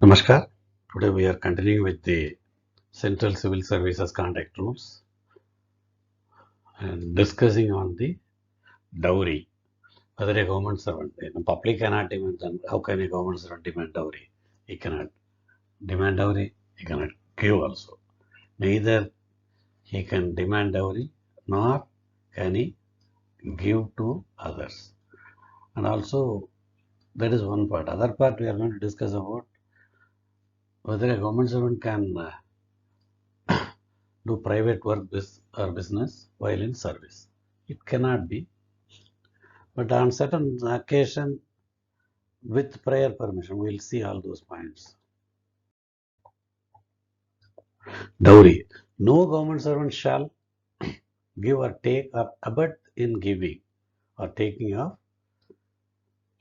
Namaskar. Today we are continuing with the Central Civil Services Conduct Rules and discussing on the dowry. Whether a government servant, the public cannot demand, then how can a government servant demand dowry? He cannot demand dowry, he cannot give also. Neither he can demand dowry nor can he give to others. And also, that is one part. Other part we are going to discuss about whether a government servant can do private work or business while in service. It cannot be, but on certain occasion with prior permission, we will see all those points. Dowry. No government servant shall give or take or abet in giving or taking of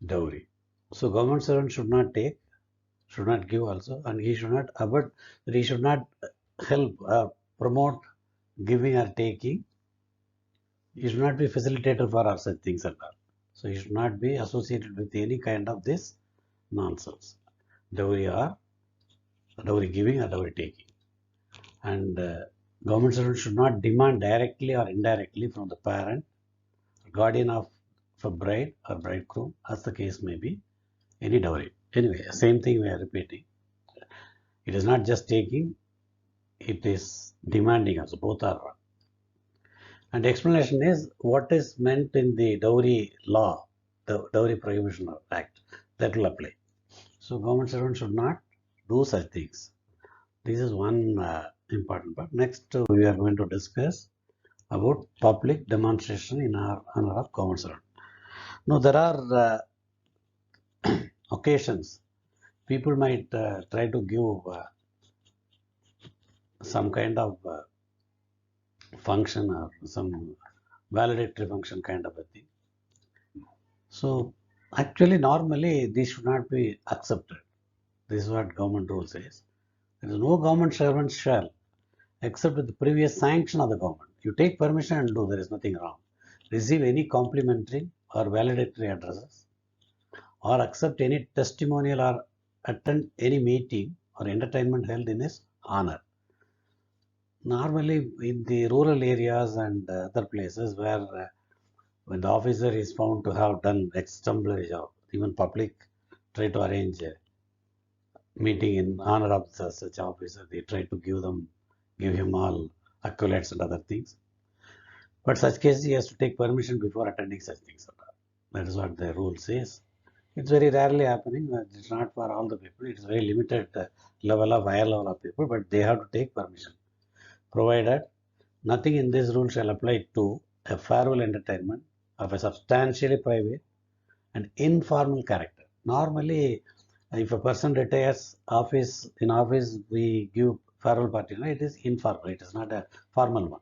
dowry. So government servant should not take, should not give also, and he should not abet, that he should not help or promote giving or taking. He should not be facilitator for our such things and all. So he should not be associated with any kind of this nonsense. Dowry giving or dowry taking. And government servant should not demand directly or indirectly from the parent, guardian of a bride or bridegroom, as the case may be, any dowry. Anyway, same thing we are repeating. It is not just taking, it is demanding also. Both are wrong. And the explanation is what is meant in the dowry law, the Dowry Prohibition Act, that will apply. So government servant should not do such things. This is one important part. Next, we are going to discuss about public demonstration in honor of government servant. Now, there are occasions people might try to give some kind of function or some validatory function kind of a thing. So, actually, normally, this should not be accepted. This is what government rule says. There is no government servant shall, except with the previous sanction of the government. You take permission and do, there is nothing wrong. Receive any complimentary or validatory addresses, or accept any testimonial or attend any meeting or entertainment held in his honor. Normally, in the rural areas and other places where when the officer is found to have done exemplary job, even public try to arrange a meeting in honor of such officer. They try to give him all accolades and other things. But such cases, he has to take permission before attending such things. That is what the rule says. It's very rarely happening. It's not for all the people. It's very limited higher level of people, but they have to take permission. Provided nothing in this rule shall apply to a farewell entertainment of a substantially private and informal character. Normally, if a person retires in office, we give farewell party. No, it is informal. It is not a formal one.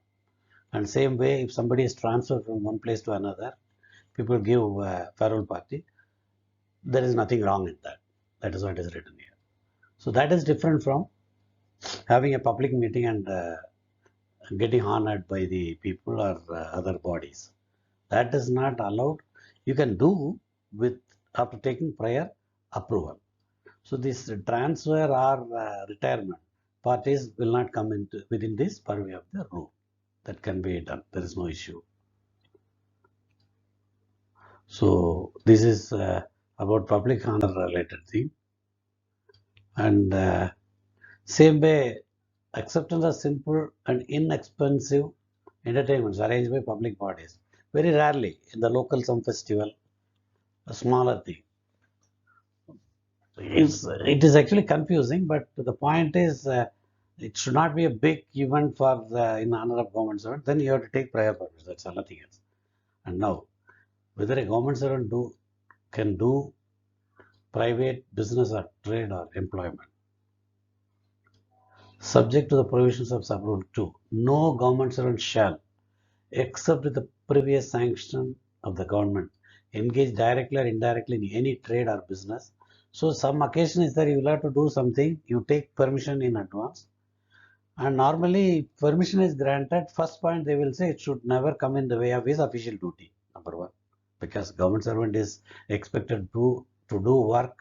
And same way, if somebody is transferred from one place to another, people give farewell party. There is nothing wrong in that. That is what is written here. So that is different from having a public meeting and getting honored by the people or other bodies. That is not allowed. You can do with after taking prior approval. So this transfer or retirement parties will not come into within this purview of the rule. That can be done. There is no issue. So this is about public honor related thing. And same way, acceptance of simple and inexpensive entertainments arranged by public bodies. Very rarely in the local some festival, a smaller thing. It is actually confusing, but the point is it should not be a big event for in honor of government servant. Then you have to take prior permission. That's all, nothing else. And now, whether a government servant can do private business or trade or employment, subject to the provisions of Subrule 2, no government servant shall, except with the previous sanction of the government, engage directly or indirectly in any trade or business. So some occasion is that you will have to do something, you take permission in advance. And normally permission is granted. First point they will say it should never come in the way of his official duty, number one. Because government servant is expected to do work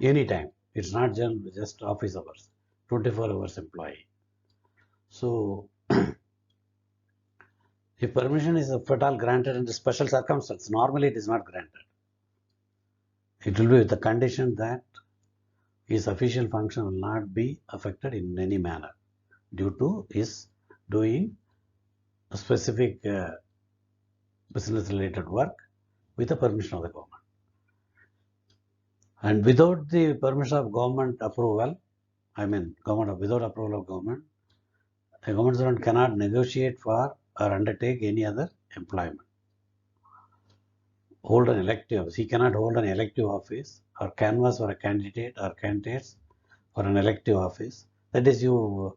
anytime. It's not just office hours, 24 hours employee. So if permission is at all granted under special circumstances, normally it is not granted. It will be with the condition that his official function will not be affected in any manner due to his doing a specific business related work with the permission of the government. And without the permission of government approval, without approval of government, a government servant cannot negotiate for or undertake any other employment. Hold an elective office. He cannot hold an elective office or canvass for a candidate or candidates for an elective office. That is, you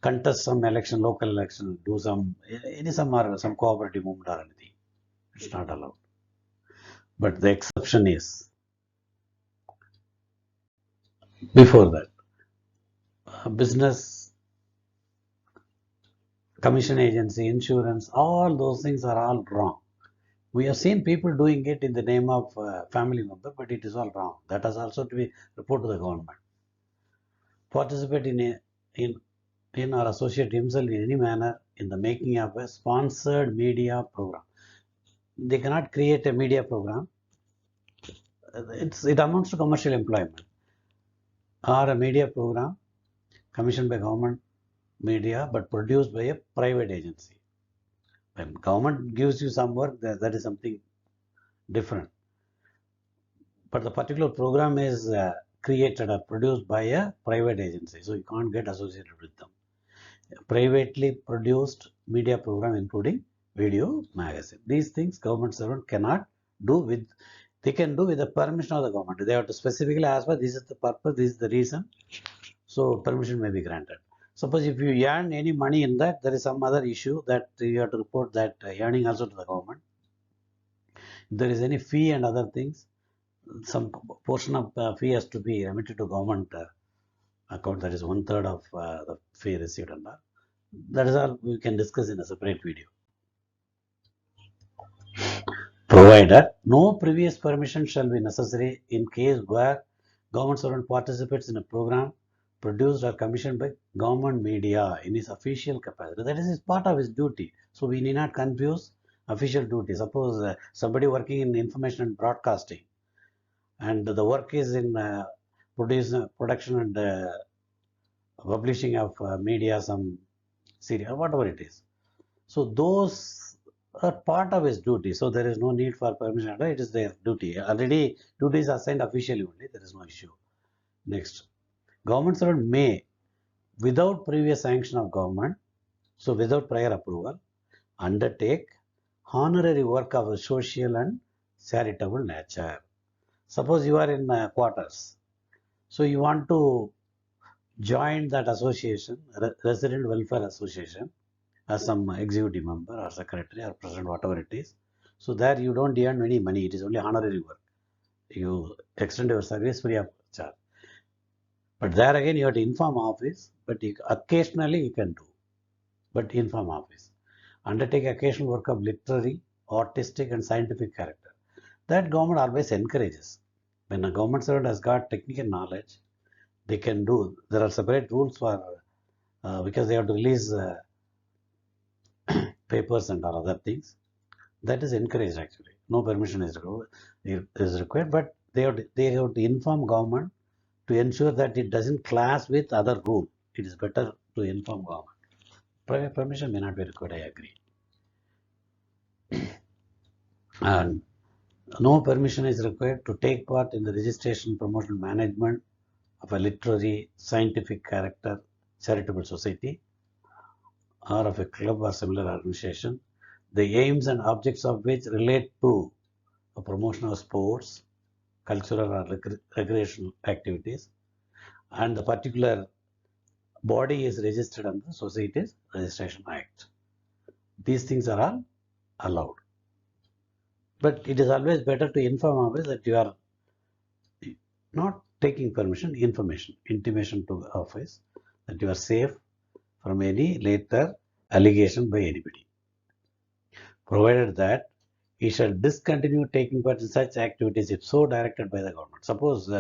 contest some election, local election, do some cooperative movement or anything. It's not allowed. But the exception is before that, business, commission agency, insurance, all those things are all wrong. We have seen people doing it in the name of family member, but it is all wrong. That has also to be reported to the government. Participate in or associate himself in any manner in the making of a sponsored media program. They cannot create a media program. It amounts to commercial employment or a media program commissioned by government media but produced by a private agency. When government gives you some work, that is something different. But the particular program is created or produced by a private agency, so you can't get associated with them. A privately produced media program including video, magazine. These things government servant cannot do with, they can do with the permission of the government. They have to specifically ask for this is the purpose, this is the reason, so permission may be granted. Suppose if you earn any money in that, there is some other issue that you have to report that earning also to the government. If there is any fee and other things, some portion of fee has to be remitted to government account, that is 1/3 of the fee received and all. That is all we can discuss in a separate video. Provided no previous permission shall be necessary in case where government servant participates in a program produced or commissioned by government media in his official capacity. That is part of his duty. So we need not confuse official duty. Suppose somebody working in information and broadcasting, and the work is in production and publishing of media, some serial, whatever it is. So those are part of his duty. So there is no need for permission. Right? It is their duty. Already duties are assigned officially only. There is no issue. Next, government servant may, without previous sanction of government, so without prior approval, undertake honorary work of a social and charitable nature. Suppose you are in quarters, so you want to join that association, resident welfare association, as some executive member or secretary or president, whatever it is. So there you don't earn any money, it is only honorary work. You extend your service free of charge. But there again you have to inform office, but occasionally you can do. But inform office. Undertake occasional work of literary, artistic and scientific character. That government always encourages. When a government servant has got technical knowledge, they can do. There are separate rules for, because they have to release papers and other things. That is encouraged actually. No permission is required, but they have to inform government to ensure that it doesn't clash with other rule. It is better to inform government. Private permission may not be required, I agree. And no permission is required to take part in the registration, promotion, management of a literary, scientific character, charitable society, or of a club or similar organization, the aims and objects of which relate to a promotion of sports, cultural or recreational activities, and the particular body is registered under the Societies Registration Act. These things are all allowed. But it is always better to inform office that you are not taking permission, intimation to the office that you are safe from any later allegation by anybody. Provided that he shall discontinue taking part in such activities if so directed by the government. Suppose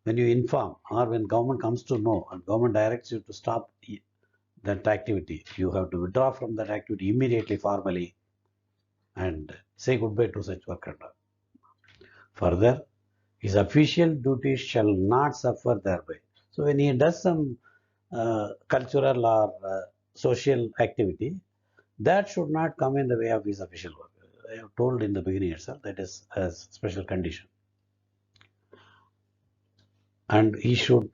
when you inform or when government comes to know and government directs you to stop that activity, you have to withdraw from that activity immediately formally and say goodbye to such work and all. Further, his official duties shall not suffer thereby. So when he does some cultural or social activity, that should not come in the way of his official work. I have told in the beginning itself that is a special condition. And he should,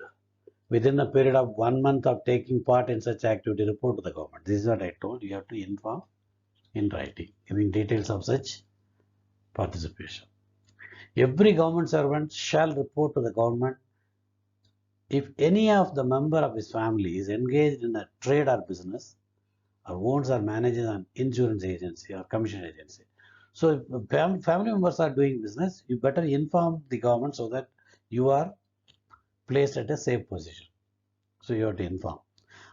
within a period of 1 month of taking part in such activity, report to the government. This is what I told. You have to inform in writing, giving details of such participation. Every government servant shall report to the government if any of the member of his family is engaged in a trade or business or owns or manages an insurance agency or commission agency. So if family members are doing business, you better inform the government so that you are placed at a safe position. So you have to inform.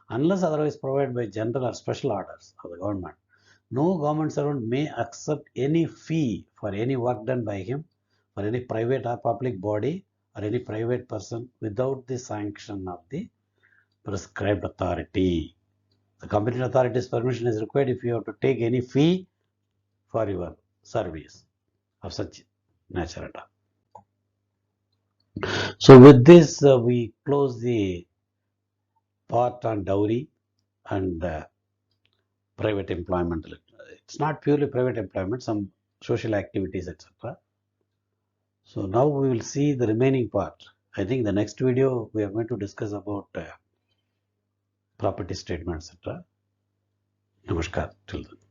Unless otherwise provided by general or special orders of the government, no government servant may accept any fee for any work done by him for any private or public body or any private person without the sanction of the prescribed authority. The competent authority's permission is required if you have to take any fee for your service of such nature at all. So with this, we close the part on dowry and private employment. It's not purely private employment, some social activities, etc. So now we will see the remaining part. I think the next video we are going to discuss about property statement, etc. Namaskar till then.